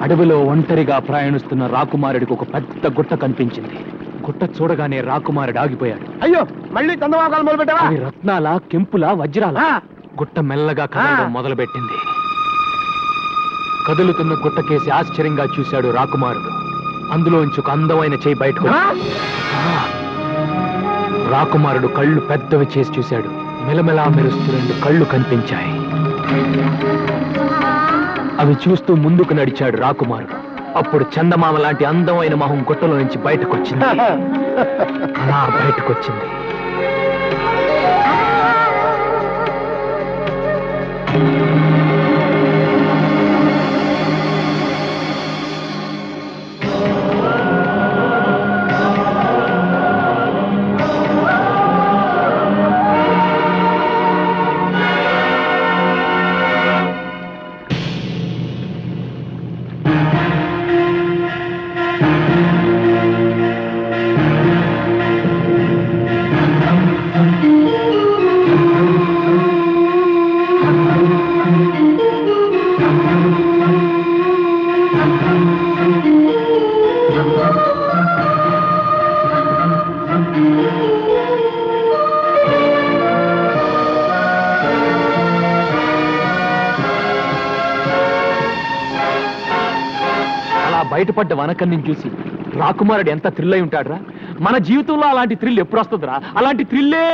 అడవిలో ఒంటరిగా ప్రయాణిస్తున్న రాకుమారుడికి ఒక పెద్ద గుట్ట కనిపించింది. గుట్ట చూడగానే రాకుమారుడు ఆగిపోయాడు. అయ్యో, మళ్ళీ చందమాకాలు మొదలు పెట్టావా? రత్నాల, కెంపుల, వజ్రాల. గుట్ట మెల్లగా కదలడం మొదలుపెట్టింది. కదులుతున్న గుట్టకేసి ఆశ్చర్యంగా చూశాడు రాకుమారుడు. అందులోంచి ఒక అందమైన చేయి బయటకు. రాకుమారుడు కళ్ళు పెద్దవి చేసి చూశాడు. మెలమెలా మెరుస్తూ 2 కళ్ళు కనిపించాయి. అవి చూస్తూ ముందుకు నడిచాడు రాకుమారుడు. అప్పుడు చందమామ లాంటి అందమైన మొహం గుట్టలో నుంచి బయటకొచ్చింది. అలా బయటకొచ్చింది. బయటపడ్డ వనకన్ని చూసి రాకుమారుడు ఎంత థ్రిల్ అయి ఉంటాడురా. మన జీవితంలో అలాంటి థ్రిల్ ఎప్పుడు వస్తుందిరా? అలాంటి థ్రిల్లే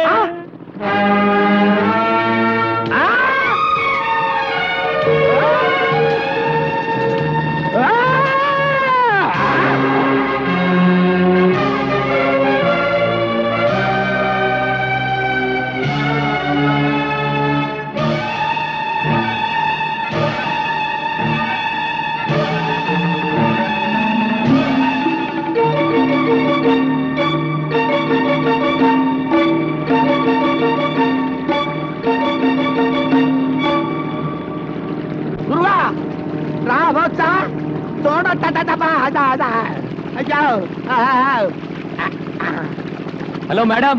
హలో మేడం,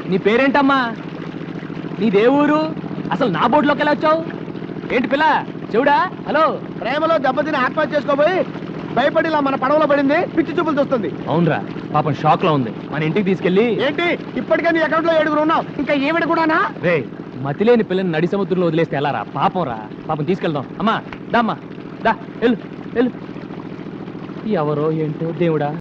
నీ పేరేంటమ్మా? నీదే ఊరు? అసలు నా బోర్డులోకి ఎలా వచ్చావు? ఏంటి పిల్ల చెవుడా? హలో, ప్రేమలో దెబ్బతిని ఆత్మహత్య చేసుకోబోయి భయపడి ఇలా మన పడవలో పడింది. పిచ్చి చూపులు చూస్తుంది. అవునరా, పాపం షాక్ లో ఉంది. మన ఇంటికి తీసుకెళ్ళి. ఏంటి ఇప్పటికే నీ అకౌంట్ లో 7 ఉన్నావు, ఇంకా ఏమిటి కూడానా? రే, మతిలేని పిల్లని నడి సముద్రంలో వదిలేస్తే ఎలా రా? పాపం రా, పాపం తీసుకెళ్దాం. అమ్మా దామ్మా దా, వెళ్ళు వెళ్ళు. ఎవరో ఏంటో దేవుడా.